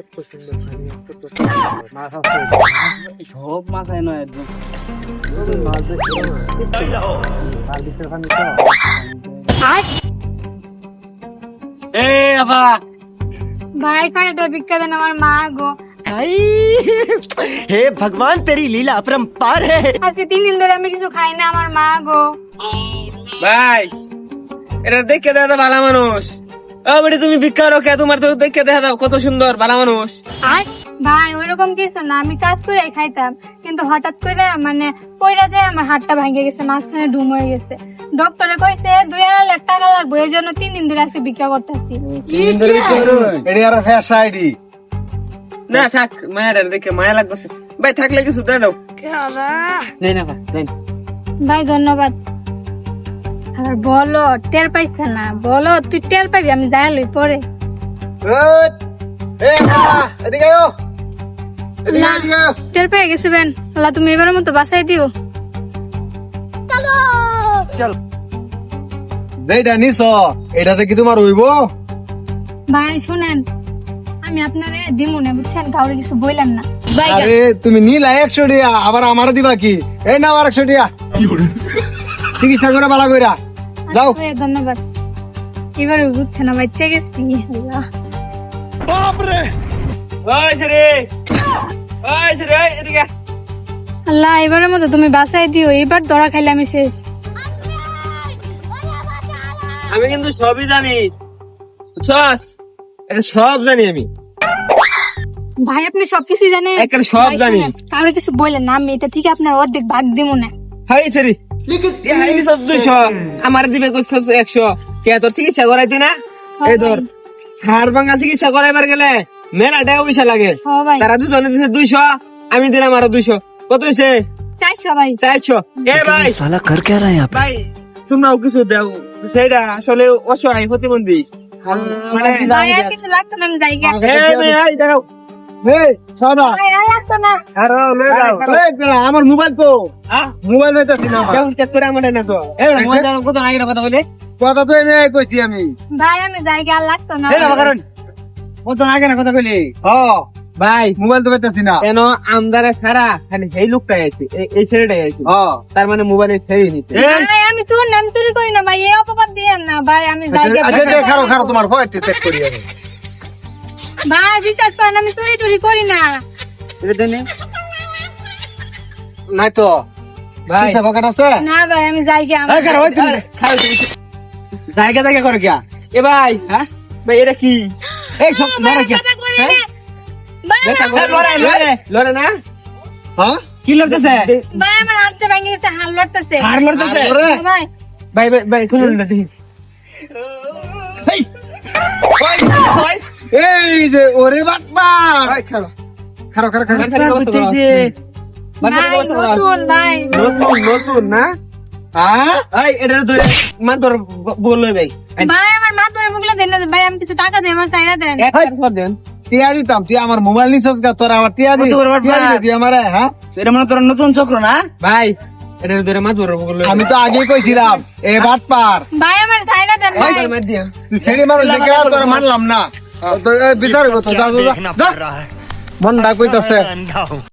কত সুন্দর পানি, কত সুন্দর মাছ আছে। সব মাথায় নয় একদম মাছ দেখো আর ভিতরে পানি তো এ বাবা ভাই কয়টা ভিক্ষা দেন আমার মা গো। भाई हे भगवान तेरी लीला अपरंपार है। আজকে 3 দিন ধরে আমি কিছু খাই না আমার মা গো। ভাই এটা দেখে দেখা ভালো মানুষ। ও বেটি তুমি ভিক্ষা রোকে, তোমার তো দেখে দেখা দাও কত সুন্দর ভালো মানুষ। ভাই ওইরকম কিছু না, আমি কাজ করে খাইতাম, কিন্তু হঠাৎ করে মানে পয়রা যায় আমার হাতটা ভেঙে গেছে, মাঝখানে ডুম হয়ে গেছে। ডক্টরে কইছে 2.5 লাখ টাকা লাগবে, এই জন্য 3 দিন ধরে আজকে ভিক্ষা করতেছি। এডি আর ফ্যাশন আইডি না থাক, মায়ের দেখে মায়া লাগতেছে। ভাই থাকলে কিছু দিয়ে দাও। নেই না ভাই, নেই। ভাই ধন্যবাদ। আর বলো টের পাইছে না, বলো তুই টের পাবি, আমি যাই লই পরে। এ বাবা এদিকে আয়, এদিকে না, এদিকে আয়। টের পেয়ে গেছে বেন। আল্লাহ তুমি এবারের মতো বাঁচাই দিও। যেটা নিছ এটাতে কি তোমার হইব? ভাই শুনেন, আমি আপনারে দিমু না বুঝছেন, কাউরে কিছু বললেন না। আরে তুমি নিলা 100 টাকা, আবার আমারে দিবা কি? এই নাও আর 100 টাকা, চিকিৎসা করে ভালো কইরা যাও। আচ্ছা ভাই, ধন্যবাদ। এবারে বুঝছে না, বাচ্চা গেছি। আল্লাহ ওই ছেড়ে, ওই ছেড়ে, এদিকে। আল্লাহ এবারের মতো তুমি বাঁচাই দিও, এবার ধরা খাইলে আমি শেষ। আমি কিন্তু সবই জানি, বুঝছস? এটা সব জানি আমি, ভাই আপনি সবকিছু জানেন? একেবারে সব ভাই জানি। শুনেন, কাউরে কিছু বললেন না, আমি এটা থেকে আপনার অর্ধেক ভাগ দিমু না। হাই ছেড়ে, হাই দিছ 200, আমার দিবে কইছস 100। কে তোর চিকিৎসা করাইতে না? এই ধর, হাড় ভাঙা চিকিৎসা করাইবার গেলে মেলা টাকা পয়সা লাগে। ও ভাই তারা দুজনে দিছে 200, আমি দিলাম আরো 200। কত হইছে? 400 ভাই। 400। এ ভাই, साला कर क्या रहा है यहाँ पे? ভাই তোমরাও কিছু দাও, সেটা আসলে অসহায় প্রতিবন্ধী মানে। ভাই আর কিছু লাগতো না, আমি যাই গে। এই মেয়ে, এই দাও। এই সদা ভাই আর লাগতো না। আরো লয়ে যাও। এই বেলা, আমার মোবাইল তো মোবাইল হইতাছি না আমার। কেউ চেক করে আমার না তো। এই মোবাইল দাও, কত আগে কথা বলে। কথা তো এনে কইছি আমি। ভাই আমি যাই গে, আর লাগতো না। এই বাবা কারণ কত আগে না কথা কইলি। ভাই মোবাইল তো পাইতাছি না। কেন আমদারে খারা খালি এই লোকটাই আছে, এই ছেলেটাই আছে, তার মানে মোবাইলে ছেড়ে নিছে। ভাই আমি চোর নাম চুরি করি না ভাই, এই অপবাদ দিয়েন না ভাই, আমি যাই গে। খারো খারো তোমার ফয়েট চেক করি আমি। ভাই বিশ্বাস করেন, আমি চুরি টুরি করি না। এটা দেন নাই তো ভাই। পিছা পকেট আছে? না ভাই আমি যাই গে। এই কারো ওই তুমি খাও তুমি। জায়গা জায়গা করে কিয়া? এ ভাই, হ্যাঁ ভাই এটা কি? এই সব লড়ে কিয়া? ভাই লড়ে লড়ে লড়ে না? হ্যাঁ কি লড়তেছে? ভাই আমার হাতটা ভেঙে গেছে, হাত লড়তেছে। হাড় লড়তেছে? ভাই ভাই ভাই ভাই কোন লড়তে দেখি। এই এই যে ওরে বাটমা খারো খারো খারো খারো ভাই নতুন ভাই। নতুন না? হ্যাঁ এই এটা ধরে মান তোর বললে ভাই। ভাই আমার মা ধরে মুগলা দেন না ভাই, আমি কিছু টাকা দেন, আমার চাইনা দেন। এক টাকা দেন। টিয়া দিতাম, তুই আমার মোবাইল নিছস গা, তোর আবার টিয়া কত বড় বাটমা? তুই আমারে। হ্যাঁ এটা মানে তোর নতুন চক্র না? ভাই এটা ধরে মান তোর বললে। আমি তো আগে কইছিলাম এ বাটপার। ভাই আমার চাইনা দেন ভাই। মার দিয়া। তুই ছেড়ে মানুষ দেখে তোর মানলাম না। তো বিচার হইব তো, যা যা देखना যা पड़ रहा है। মন ডাক কইতাছে। अंधा हूँ।